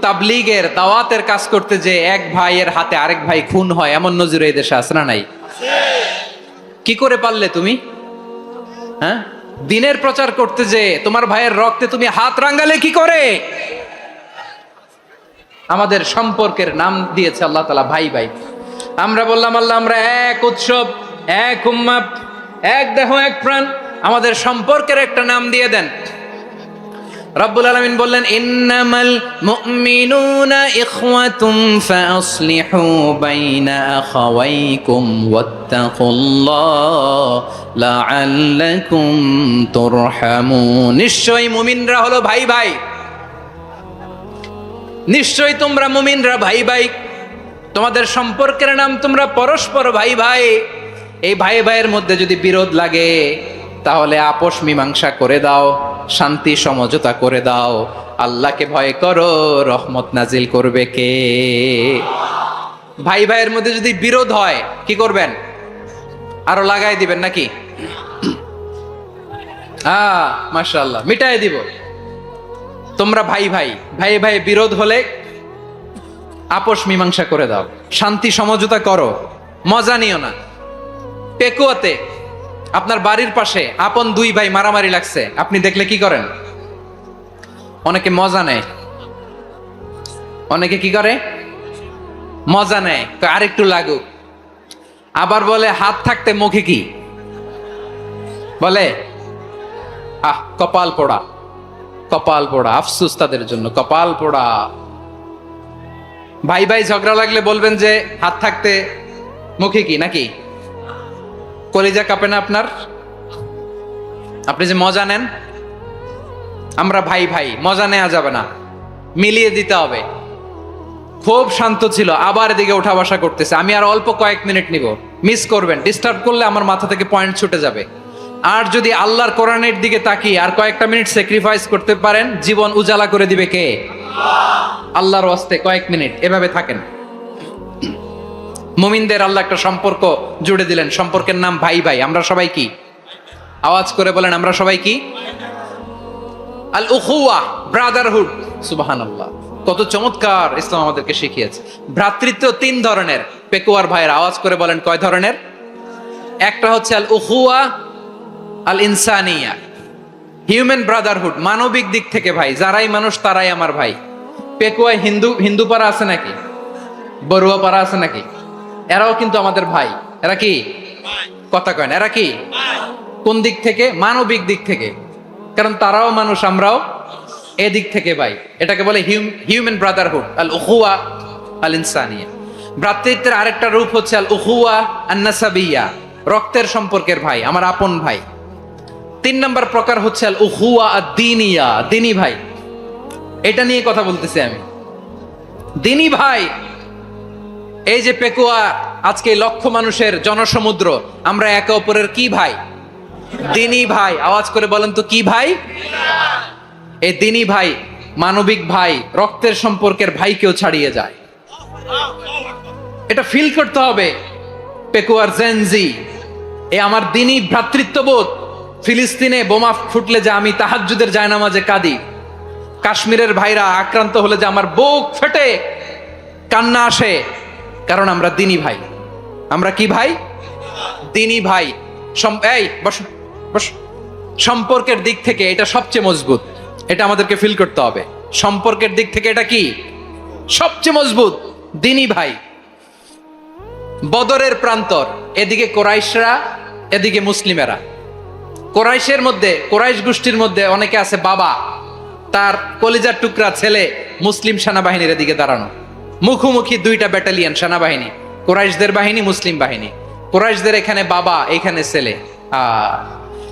তাবলীগের দাওয়াতের কাজ করতে যে এক ভাইয়ের হাতে আরেক ভাই খুন হয়, এমন নজির এই দেশে আছে না নাই? কি করে পারলে তুমি? হ্যাঁ, দিনের প্রচার করতে যে তোমার ভাইয়ের রক্তে তুমি হাত রাঙ্গালে কি করে? আমাদের সম্পর্কের নাম দিয়েছে আল্লাহ তাআলা ভাই ভাই। আমরা বললাম আল্লাহ আমরা এক উৎসব, এক উম্মাত, এক দেহ এক প্রাণ, আমাদের সম্পর্কের একটা নাম দিয়ে দেন। রব্বুল আলামিন বললেন ইন্নামাল মুমিনুনা ইখওয়াতুম ফাসলিহু বাইনা আখাওয়াইকুম ওয়াত্তাকুল্লাহ লাআল্লাকুম তুরহামুন। নিশ্চয়ই মুমিনরা হলো ভাই ভাই, নিশ্চয়ই তোমরা মুমিনরা ভাই ভাই, তোমাদের সম্পর্কের নাম তোমরা পরস্পর ভাই ভাই। এই ভাই ভাইয়ের মধ্যে যদি বিরোধ লাগে তাহলে আপোষ মীমাংসা করে দাও, শান্তি সমঝোতা করে দাও। আল্লাহকে ভয় করো, রহমত নাজিল করবে কে? ভাই ভাইয়ের মধ্যে যদি বিরোধ হয় কি করবেন? আরো লাগাই দিবেন নাকি? মাশাআল্লাহ, মিটাই দিব। তোমরা ভাই ভাই, ভাই ভাই বিরোধ হলে আপোষ মীমাংসা করে দাও, শান্তি সমঝোতা করো, মজা নিও না। পেকুয়াতে আপনার বাড়ির পাশে আপন দুই ভাই মারামারি লাগছে, আপনি দেখলে কি করেন? অনেকে মজা নেয়, অনেকে কি করে? মজা নেয়, আরেকটু লাগুক। আবার বলে হাত থাকতে মুখে কি বলে? কপাল পোড়া, কপাল পোড়া। আফসোস তাদের জন্য, কপাল পোড়া। ভাই ভাই ঝগড়া লাগলে বলবেন যে হাত থাকতে মুখে কি, নাকি? কলিজা কাঁপে না আপনার? আপনি যে মজা নেন। আমরা ভাই ভাই, মজা নেওয়া যাবে না, মিলিয়ে দিতে হবে। খুব শান্ত ছিল, আবার এদিকে ওঠা বসা করতেছে। আমি আর অল্প কয়েক মিনিট নিব, মিস করবেন। ডিস্টার্ব করলে আমার মাথা থেকে পয়েন্ট ছুটে যাবে। আর যদি আল্লাহর কোরআনের দিকে তাকিয়ে আর কয়েকটা মিনিট স্যাক্রিফাইস করতে পারেন, জীবন উজালা করে দিবে কে? আল্লাহর ওয়াস্তে কয়েক মিনিট এভাবে থাকেন। মুমিনদের আল্লাহ একটা সম্পর্ক জুড়ে দিলেন, সম্পর্কের নাম ভাই ভাই। আমরা সবাই কি? আওয়াজ করে বলেন, আমরা সবাই কি? আল উখুয়া, ব্রাদারহুড। সুবহানাল্লাহ, কত চমৎকার ইসলাম আমাদেরকে শিখিয়েছে। ভ্রাতৃত্ব তিন ধরনের। পেকুয়ার ভাইয়ের আওয়াজ করে বলেন, কয় ধরনের? একটা হচ্ছে আল উখুয়া আল ইনসানিয়া, হিউম্যান ব্রাদারহুড, মানবিক দিক থেকে ভাই। যারাই মানুষ তারাই আমার ভাই। পেকুয়ায় হিন্দু পাড়া আছে নাকি? বড়ুয়া পাড়া আছে নাকি? এরাও কিন্তু আমাদের ভাই। এরা কি? কথা কয় না, এরা কি? কোন দিক থেকে? মানবিক দিক থেকে। কারণ তারাও মানুষ, আমরাও এদিক থেকে ভাই। এটাকে বলে হিউম্যান ব্রাদারহুড, আল উখুয়া আল ইনসানিয়া। ভ্রাতৃত্বের আরেকটা রূপ হচ্ছে আল উখুয়া আন নাসাবিয়া, রক্তের সম্পর্কের ভাই, আমার আপন ভাই। তিন নম্বর প্রকার হচ্ছে আল উখুয়া আদ দীনিয়া, দিনী ভাই। এটা নিয়ে কথা বলতেছি আমি, দিনী ভাই। এই যে পেকুয়া, আজকে লক্ষ মানুষের জনসমুদ্র, আমরা একে অপরের কি ভাই? দিনী ভাই। আওয়াজ করে বলেন তো, কি ভাই? এই দিনী ভাই, মানবিক ভাই, রক্তের সম্পর্কের ভাইকেও ছাড়িয়ে যায়। এটা ফিল করতে হবে। পেকুয়ার জেনজি, এ আমার দিনী ভ্রাতৃত্ববোধ। ফিলিস্তিনে বোমা ফুটলে যে আমি তাহাজ্জুদের জায়নামাজে কাঁদি, কাশ্মীরের ভাইরা আক্রান্ত হলে যে আমার বুক ফেটে কান্না আসে, কারণ আমরা দিনী ভাই। আমরা কি ভাই? দিনী ভাই। এই বস বস। সম্পর্কের দিক থেকে এটা সবচেয়ে মজবুত। এটা আমাদেরকে ফিল করতে হবে। সম্পর্কের দিক থেকে এটা কি? সবচেয়ে মজবুত, দিনী ভাই। বদরের প্রান্তর, এদিকে কোরাইশরা, এদিকে মুসলিমেরা। কোরাইশের মধ্যে, কোরাইশ গোষ্ঠীর মধ্যে অনেকে আছে বাবা, তার কলিজার টুকরা ছেলে মুসলিম সেনাবাহিনীর এদিকে দাঁড়ানো। মুখোমুখি দুইটা ব্যাটালিয়ন সেনাবাহিনী, কোরাইশদের বাহিনী, মুসলিম বাহিনী। কোরাইশদের এখানে বাবা, এখানে ছেলে।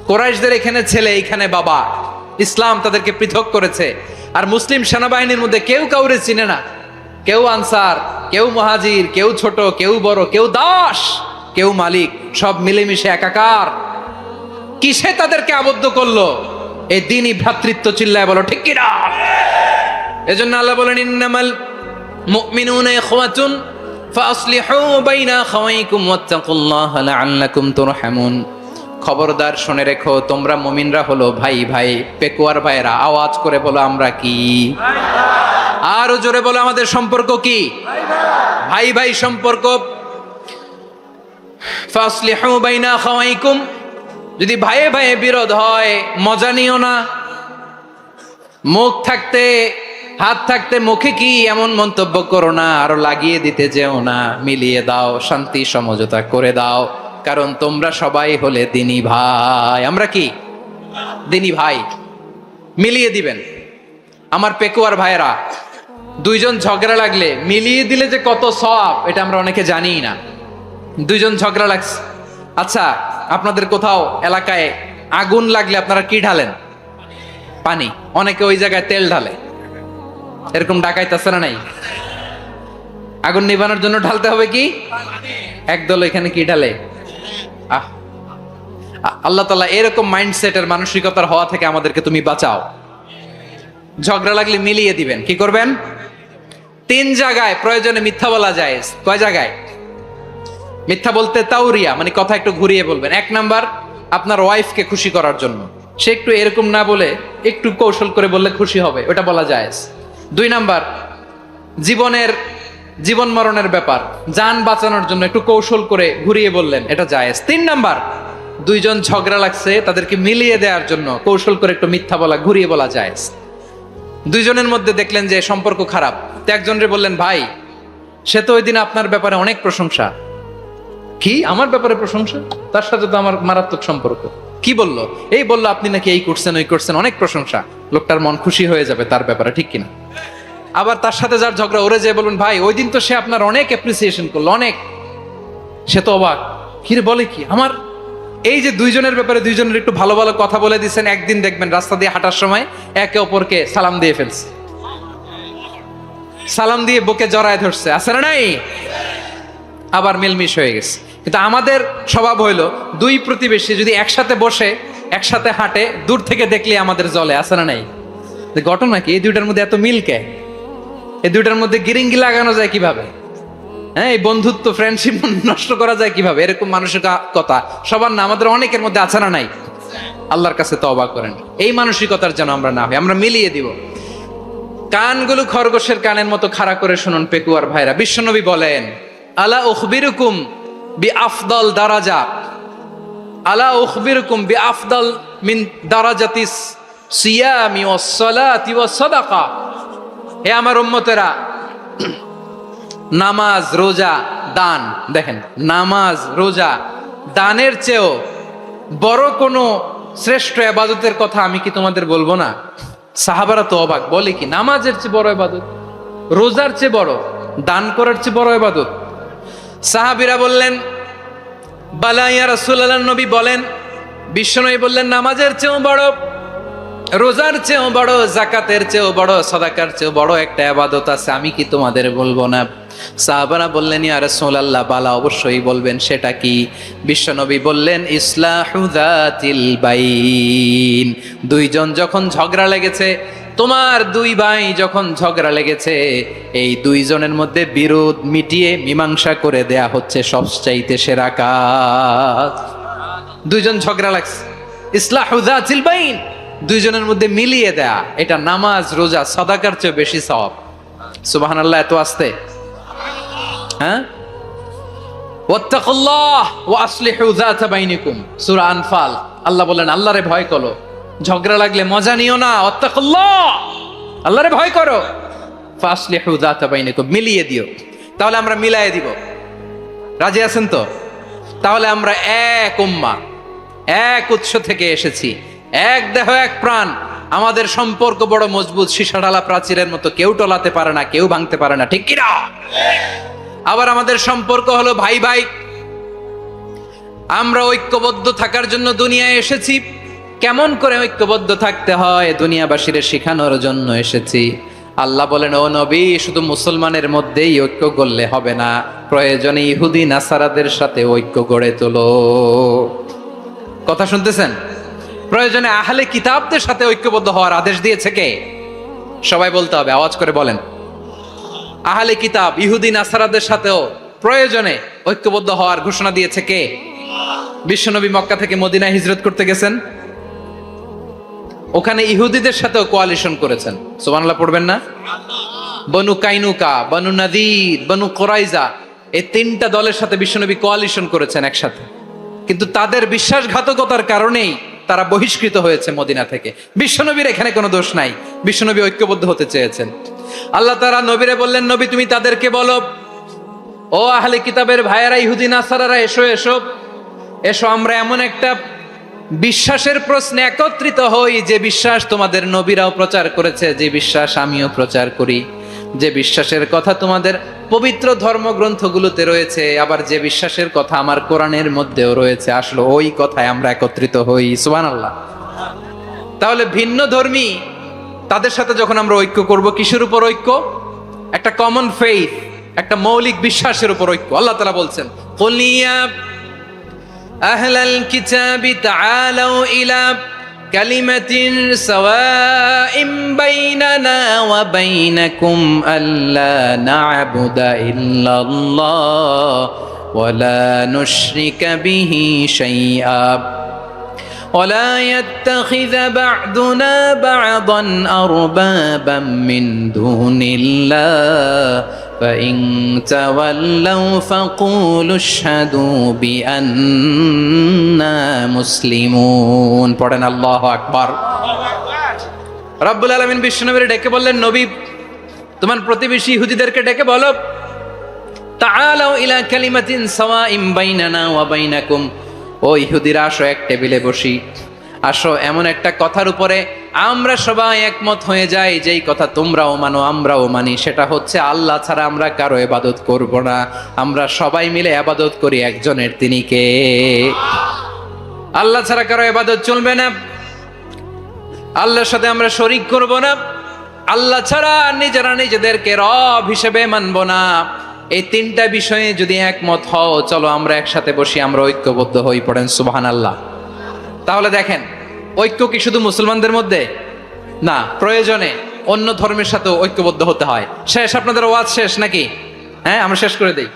কোরাইশদের এখানে ছেলে, এখানে বাবা। ইসলাম তাদেরকে পৃথক করেছে। আর মুসলিম সেনাবাহিনীর মধ্যে কেউ কাউরে চিনে না। কেউ আনসার, কেউ মুহাজির, কেউ ছোট, কেউ বড়, কেউ দাস, কেউ মালিক, সব মিলেমিশে একাকার। কিসে তাদেরকে আবদ্ধ করলো? এই দিনই ভ্রাতৃত্ব। চিল্লায় বলো ঠিক কিনা? এজন্য আল্লাহ বলেন ইন্নামাল মুমিনুনা ইখওয়াতুন ফাসলিহু বাইনা আখাওয়াইকুম ওয়াত্তাকুল্লাহা লাআল্লাকুম তুরহামুন। খবরদার শুনে রেখো, তোমরা মুমিনরা হলো ভাই ভাই। পেকুয়ার ভাইরা আওয়াজ করে বলো, আমরা কি? আরো জোরে বলো, আমাদের সম্পর্ক কি? ভাই ভাই সম্পর্ক। ফাসলিহু বাইনা আখাওয়াইকুম, যদি ভাইয়ে ভাইয়ে বিরোধ হয় মজা নিও না। মুখ থাকতে হাত থাকতে মুখে কি এমন মন্তব্য করো না, আরো লাগিয়ে দিতে যেও না। মিলিয়ে দাও, শান্তি সমঝোতা করে দাও, কারণ তোমরা সবাই হলে দিনী ভাই। আমরা কি দিনী ভাই? মিলিয়ে দিবেন। আমার পেকুয়ার ভাইয়েরা, দুইজন ঝগড়া লাগলে মিলিয়ে দিলে যে কত সওয়াব, এটা আমরা অনেকে জানিই না। দুইজন ঝগড়া লাগছে, আচ্ছা আপনাদের কোথাও এলাকায় আগুন লাগলে আপনারা কি ঢালেন? পানি। অনেকে ওই জায়গায় তেল ঢালে। এরকম ডাকাইতে আছে না নাই? আগুন নিভানোর জন্য ঢালতে হবে কি? একদল এখানে কি ঢালে? আল্লাহ তাআলা এরকম মাইন্ডসেটের মানসিকতার হওয়া থেকে আমাদেরকে তুমি বাঁচাও। ঝগড়া লাগলে মিলিয়ে দিবেন। কি করবেন? 3 জায়গায় প্রয়োজনে মিথ্যা বলা যায়। কয় জায়গায় মিথ্যা বলতে? তাওরিয়া, মানে কথা একটু ঘুরিয়ে বলবেন। 1 নাম্বার, আপনার ওয়াইফকে খুশি করার জন্য। সে একটু এরকম না বলে একটু কৌশল করে বললে খুশি হবে, ওটা বলা যায়। 2 নাম্বার, জীবন মরণের ব্যাপার, জান বাঁচানোর জন্য একটু কৌশল করে ঘুরিয়ে বললেন, এটা জায়েজ। 3 নাম্বার, দুইজন ঝগড়া লাগছে তাদেরকে মিলিয়ে দেওয়ার জন্য কৌশল করে একটু মিথ্যা বলা, ঘুরিয়ে বলা জায়েজ। দুইজনের মধ্যে দেখলেন যে সম্পর্ক খারাপ, তো একজনরে বললেন, ভাই সে তো ওই দিন আপনার ব্যাপারে অনেক প্রশংসা। কি আমার ব্যাপারে প্রশংসা? তার সাথে তো আমার মারাত্মক সম্পর্ক। কি বললো? এই বললো আপনি নাকি এই করছেন ওই করছেন, অনেক প্রশংসা। লোকটার মন খুশি হয়ে যাবে তার ব্যাপারে, ঠিক কিনা? আবার তার সাথে যার ঝগড়া, ওরে যে বলবেন, ভাই ওই দিন তো সে আপনার অনেক অ্যাপ্রিসিয়েশন করলো, অনেক। সে তো অবাক, কি রে বলে কি? আমার এই যে দুইজনের ব্যাপারে দুইজনের একটু ভালো ভালো কথা বলে দিচ্ছেন, একদিন দেখবেন রাস্তা দিয়ে হাঁটার সময় একে অপরকে সালাম দিয়ে ফেলছে, সালাম দিয়ে বুকে জড়ায় ধরছে, আছে না নাই? আবার মিলমিশ হয়ে গেছে। কিন্তু আমাদের স্বভাব হইলো, দুই প্রতিবেশী যদি একসাথে বসে একসাথে হাঁটে, দূর থেকে দেখলে আমাদের জলে, আছে না নাই? ঘটনা কি? এই দুইটার মধ্যে এত মিল কে? এই দুইটার মধ্যে গিরিঙ্গি লাগানো যায় কিভাবে? হ্যাঁ, এই বন্ধুত্ব ফ্রেন্ডশিপ নষ্ট করা যায় কিভাবে? এরকম মানসিকতা সবার না, আমাদের অনেকের মধ্যে আছে না নাই? আল্লাহর কাছে তওবা করেন, এই মানসিকতার যেন আমরা না হই। আমরা মিলিয়ে দিব। কানগুলো খরগোশের কানের মতো খাড়া করে শুনুন পেকুয়ার ভাইরা। বিশ্বনবী বলেন, আলা উখবিরুকুম বিআফদাল দারাজা, আলা উখবিরুকুম বিআফদাল মিন দারাজাতিস সিয়ামি ওয়াস সালাতি ওয়াস সাদাকা। হে আমার উম্মতেরা, নামাজ, রোজা, দান, দেখেন নামাজ, রোজা, দানের চেয়েও বড় কোনো শ্রেষ্ঠ ইবাদতের কথা আমি কি তোমাদের বলবো না? সাহাবারা তো অবাক, বলে কি নামাজের চেয়ে বড় ইবাদত, রোজার চেয়ে বড়, দান করার চেয়ে বড় ইবাদত? সাহাবীরা বললেন, বালা ইয়া রাসূলুল্লাহ। নবী বলেন, বিশ্বনবী বললেন, নামাজের চেয়েও বড়, রোজার চেয়েও বড়, যাকাতের চেয়েও বড়, সাদাকার চেয়েও বড় একটা ইবাদত আছে, আমি কি তোমাদের বলবো না? সাহাবারা বললেন, ইয়া রাসূলুল্লাহ, বালা অবশ্যই বলবেন, সেটা কি? বিশ্বনবী বললেন, ইসলাহু যাতিল বাইন। দুইজন যখন ঝগড়া লেগেছে, তোমার দুই ভাই যখন ঝগড়া লেগেছে, এই দুইজনের মধ্যে বিরোধ মিটিয়ে মীমাংসা করে দেয়া হচ্ছে সবচাইতে সেরা কাজ। দুইজন ঝগড়া লাগছে, ইসলাহু যাতিল বাইন, দুইজনের মধ্যে মিলিয়ে দেয়া, এটা নামাজ, রোজা, সাদাকার চেয়ে বেশি সওয়াব। সুবহানাল্লাহ, এত আস্তে? হ্যাঁ, ওয়াত্তাকুল্লাহ ওয়া আসলিহু যাতা বাইনিকুম, সূরা আনফাল। আল্লাহ বলেন, আল্লাহরে ভয় করো, ঝগড়া লাগলে মজা নিও না। ওয়াত্তাকুল্লাহ, আল্লাহরে ভয় করো। ফাসলিহু যাতা বাইনিকুম, মিলিয়ে দিও। তাহলে আমরা মিলায়ে দিব। রাজি আছেন তো? তাহলে আমরা এক উম্মাহ, এক উৎস থেকে এসেছি, এক দেহ এক প্রাণ। আমাদের সম্পর্ক বড় মজবুত, সীসাঢালা প্রাচীরের মতো, কেউ টলাতে পারে না, কেউ ভাঙতে পারে না, ঠিক কিনা? আবার আমাদের সম্পর্ক হলো ভাই ভাই। আমরা ঐক্যবদ্ধ থাকার জন্য দুনিয়ায় এসেছি। কেমন করে ঐক্যবদ্ধ থাকতে হয় দুনিয়াবাসীর শেখানোর জন্য এসেছি। আল্লাহ বলেন, ও নবী, শুধু মুসলমানের মধ্যেই ঐক্য গড়লে হবে না, প্রয়োজনে ইহুদি নাসারাদের সাথে ঐক্য গড়ে তোলো। কথা শুনতেছেন? প্রয়োজনে আহলে কিতাবদের সাথে ঐক্যবদ্ধ হওয়ার আদেশ দিয়েছে কে? সবাই বলতে হবে, আওয়াজ করে বলেন। আহলে কিতাব ইহুদি নাসারাদের সাথেও প্রয়োজনে ঐক্যবদ্ধ হওয়ার ঘোষণা দিয়েছে কে? বিশ্বনবী মক্কা থেকে মদিনায় হিজরত করতে গেছেন, ওখানে ইহুদিদের সাথেও কোয়ালিশন করেছেন। সুবহানাল্লাহ পড়বেন না? বনু কাইনুকা, বনু নাদির, বনু কোরাইজা, এই তিনটা দলের সাথে বিশ্বনবী কোয়ালিশন করেছেন একসাথে, কিন্তু তাদের বিশ্বাসঘাতকতার কারণেই তারা বহিষ্কৃত হয়েছে মদিনা থেকে। বিশ্বনবীর এখানে কোনো দোষ নাই, বিশ্বনবী ঐক্যবদ্ধ হতে চেয়েছেন। আল্লাহ তাআলা নবীরে বললেন, নবী তুমি তাদেরকে বলো, ও আহলে কিতাবের ভাইয়েরা, ইহুদি নাসারারা, এসো এসো এসো, আমরা এমন একটা বিশ্বাসের প্রশ্নে একত্রিত হই যে বিশ্বাস তোমাদের নবীরাও প্রচার করেছে, যে বিশ্বাস আমিও প্রচার করি, যে বিশ্বাসের কথা তোমাদের পবিত্র ধর্মগ্রন্থগুলোতে রয়েছে, আবার যে বিশ্বাসের কথা আমার কোরআনের মধ্যেও রয়েছে, আসলে ওই কথায় আমরা একত্রিত হই। সুবহানাল্লাহ। তাহলে ভিন্ন ধর্মী তাদের সাথে যখন আমরা ঐক্য করব, কিসের উপর ঐক্য? একটা কমন ফেইথ, একটা মৌলিক বিশ্বাসের উপর ঐক্য। আল্লাহ তাআলা বলছেন, কুল ইয়া আহলাল কিতাবি তাআলাউ ইলা কালিমাতিন সাওয়াইম বাইনানা ওয়া বাইনাকুম আল্লা না'বুদা ইল্লাল্লাহ ওয়া লা নুশরিকা বিহি শাইআ ولا يتخذ بعضنا بعضا أربابا من دون الله فإن تولوا فقولوا اشهدوا بأننا مسلمون। পড়েন আল্লাহু আকবার। রব্বুল আলামিন বিশ্বনবীর ডেকে বললেন, নবী তোমার প্রতিবেশী ইহুদিদেরকে ডেকে বলো, তাআলাউ ইলা কালিমাতিন সাওয়াইম বাইনানা ওয়া বাইনাকুম, ও ইহুদিরা আসো, এক টেবিলে বসি, আসো এমন একটা কথার উপরে আমরা সবাই একমত হয়ে যাই, যেই কথা তোমরাও মানো আমরাও মানি, সেটা হচ্ছে আল্লাহ ছাড়া আমরা কারো ইবাদত করব না, আমরা সবাই মিলে ইবাদত করি একজনের, তিনি কে? আল্লাহ ছাড়া কারো ইবাদত চলবে না, আল্লাহর সাথে আমরা শরীক করব না, আল্লাহ ছাড়া নিজেরা নিজেদেরকে রব হিসেবে মানব না। এই তিনটা বিষয়ে যদি একমত হও, চলো আমরা একসাথে বসি, আমরা ঐক্যবদ্ধ হই। পড়েন সুবহানাল্লাহ। তাহলে দেখেন, ঐক্য কি শুধু মুসলমানদের মধ্যে না, প্রয়োজনে অন্য ধর্মের সাথেও ঐক্যবদ্ধ হতে হয়। শেষ, আপনাদের ওয়াজ শেষ নাকি? হ্যাঁ, আমরা শেষ করে দেই।